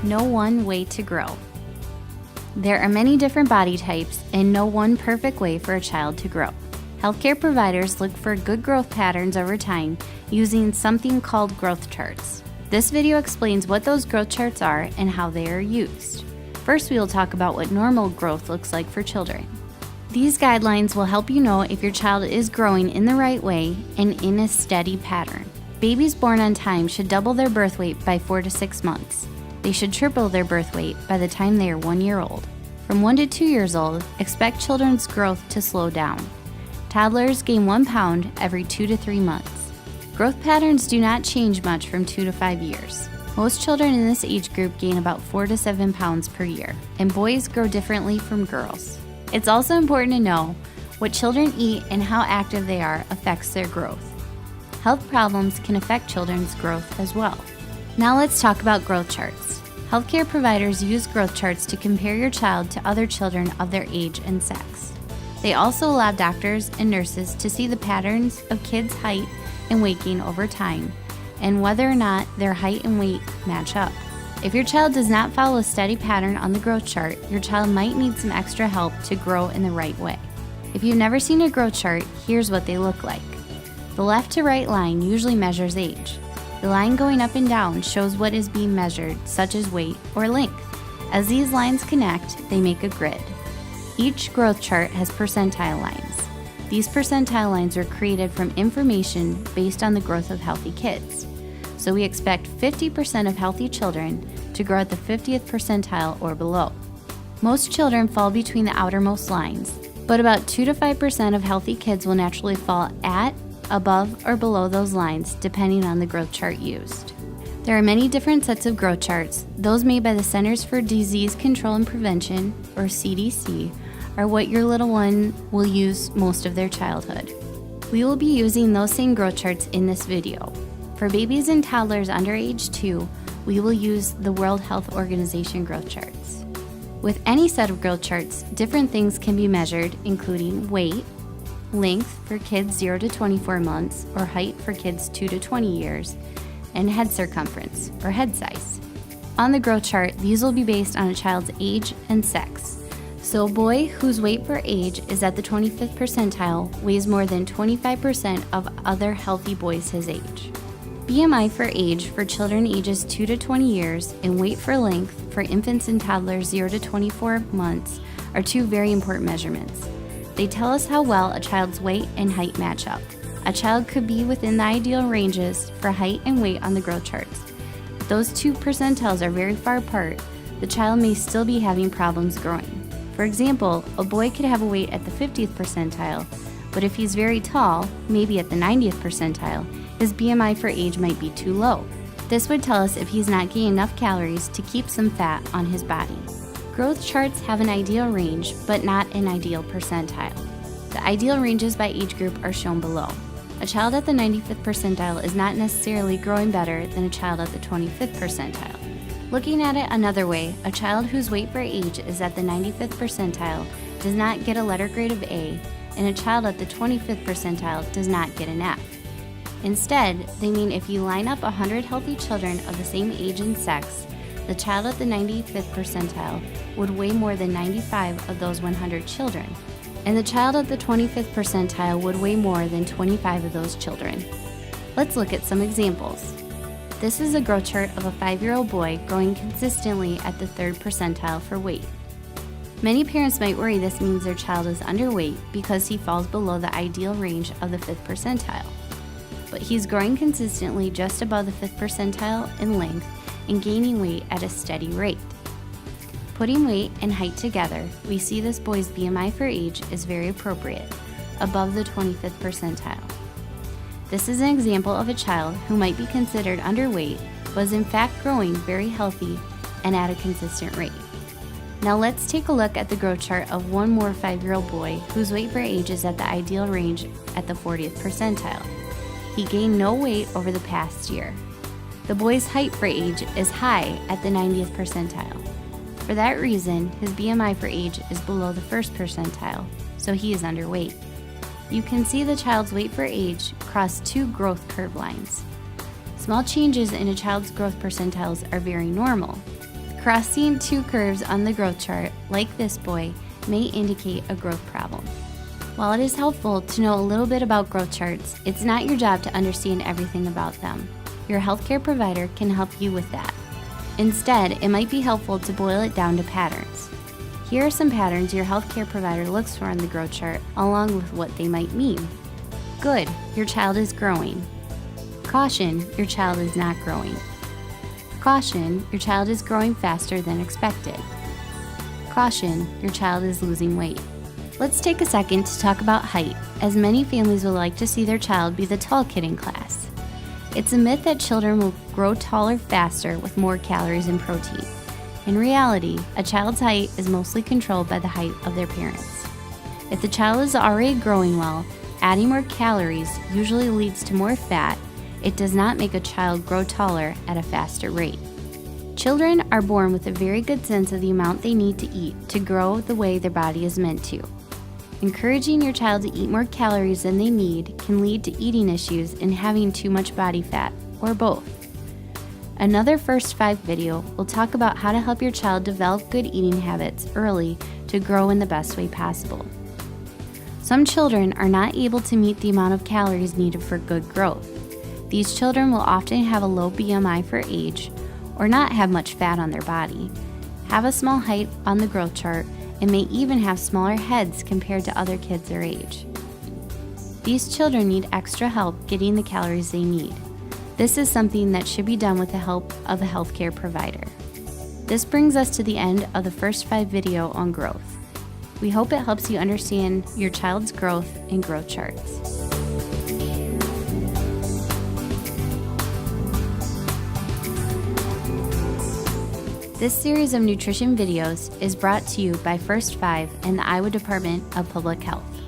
no one way to grow. There are many different body types and no one perfect way for a child to grow. Healthcare providers look for good growth patterns over time using something called growth charts. This video explains what those growth charts are and how they are used. First, we will talk about what normal growth looks like for children. These guidelines will help you know if your child is growing in the right way and in a steady pattern. Babies born on time should double their birth weight by 4 to 6 months. They should triple their birth weight by the time they are 1 year old. From 1 to 2 years old, expect children's growth to slow down. Toddlers gain 1 pound every 2 to 3 months. Growth patterns do not change much from 2 to 5 years. Most children in this age group gain about 4 to 7 pounds per year, and boys grow differently from girls. It's also important to know what children eat and how active they are affects their growth. Health problems can affect children's growth as well. Now let's talk about growth charts. Healthcare providers use growth charts to compare your child to other children of their age and sex. They also allow doctors and nurses to see the patterns of kids' height and weight gain over time, and whether or not their height and weight match up. If your child does not follow a steady pattern on the growth chart, your child might need some extra help to grow in the right way. If you've never seen a growth chart, here's what they look like. The left to right line usually measures age. The line going up and down shows what is being measured, such as weight or length. As these lines connect, they make a grid. Each growth chart has percentile lines. These percentile lines were created from information based on the growth of healthy kids. So we expect 50% of healthy children to grow at the 50th percentile or below. Most children fall between the outermost lines, but about 2 to 5% of healthy kids will naturally fall at, above, or below those lines, depending on the growth chart used. There are many different sets of growth charts. Those made by the Centers for Disease Control and Prevention, or CDC, are what your little one will use most of their childhood. We will be using those same growth charts in this video. For babies and toddlers under age 2, we will use the World Health Organization growth charts. With any set of growth charts, different things can be measured, including weight, length for kids 0 to 24 months, or height for kids 2 to 20 years, and head circumference, or head size. On the growth chart, these will be based on a child's age and sex. So a boy whose weight per age is at the 25th percentile weighs more than 25% of other healthy boys his age. BMI for age for children ages 2 to 20 years and weight for length for infants and toddlers 0 to 24 months are two very important measurements. They tell us how well a child's weight and height match up. A child could be within the ideal ranges for height and weight on the growth charts. If those two percentiles are very far apart, the child may still be having problems growing. For example, a boy could have a weight at the 50th percentile, but if he's very tall, maybe at the 90th percentile, his BMI for age might be too low. This would tell us if he's not gaining enough calories to keep some fat on his body. Growth charts have an ideal range, but not an ideal percentile. The ideal ranges by age group are shown below. A child at the 95th percentile is not necessarily growing better than a child at the 25th percentile. Looking at it another way, a child whose weight for age is at the 95th percentile does not get a letter grade of A, and a child at the 25th percentile does not get an F. Instead, they mean if you line up 100 healthy children of the same age and sex, the child at the 95th percentile would weigh more than 95 of those 100 children, and the child at the 25th percentile would weigh more than 25 of those children. Let's look at some examples. This is a growth chart of a 5-year-old boy growing consistently at the 3rd percentile for weight. Many parents might worry this means their child is underweight because he falls below the ideal range of the 5th percentile. But he's growing consistently just above the 5th percentile in length and gaining weight at a steady rate. Putting weight and height together, we see this boy's BMI for age is very appropriate, above the 25th percentile. This is an example of a child who might be considered underweight, but is in fact growing very healthy and at a consistent rate. Now let's take a look at the growth chart of one more 5-year-old boy whose weight for age is at the ideal range at the 40th percentile. He gained no weight over the past year. The boy's height for age is high at the 90th percentile. For that reason, his BMI for age is below the 1st percentile, so he is underweight. You can see the child's weight for age cross two growth curve lines. Small changes in a child's growth percentiles are very normal. Crossing two curves on the growth chart, like this boy, may indicate a growth problem. While it is helpful to know a little bit about growth charts, it's not your job to understand everything about them. Your healthcare provider can help you with that. Instead, it might be helpful to boil it down to patterns. Here are some patterns your healthcare provider looks for on the growth chart, along with what they might mean. Good, your child is growing. Caution, your child is not growing. Caution, your child is growing faster than expected. Caution, your child is losing weight. Let's take a second to talk about height, as many families would like to see their child be the tall kid in class. It's a myth that children will grow taller faster with more calories and protein. In reality, a child's height is mostly controlled by the height of their parents. If the child is already growing well, adding more calories usually leads to more fat. It does not make a child grow taller at a faster rate. Children are born with a very good sense of the amount they need to eat to grow the way their body is meant to. Encouraging your child to eat more calories than they need can lead to eating issues and having too much body fat, or both. Another First 5 video will talk about how to help your child develop good eating habits early to grow in the best way possible. Some children are not able to meet the amount of calories needed for good growth. These children will often have a low BMI for age, or not have much fat on their body, have a small height on the growth chart, and may even have smaller heads compared to other kids their age. These children need extra help getting the calories they need. This is something that should be done with the help of a healthcare provider. This brings us to the end of the First 5 video on growth. We hope it helps you understand your child's growth and growth charts. This series of nutrition videos is brought to you by First 5 and the Iowa Department of Public Health.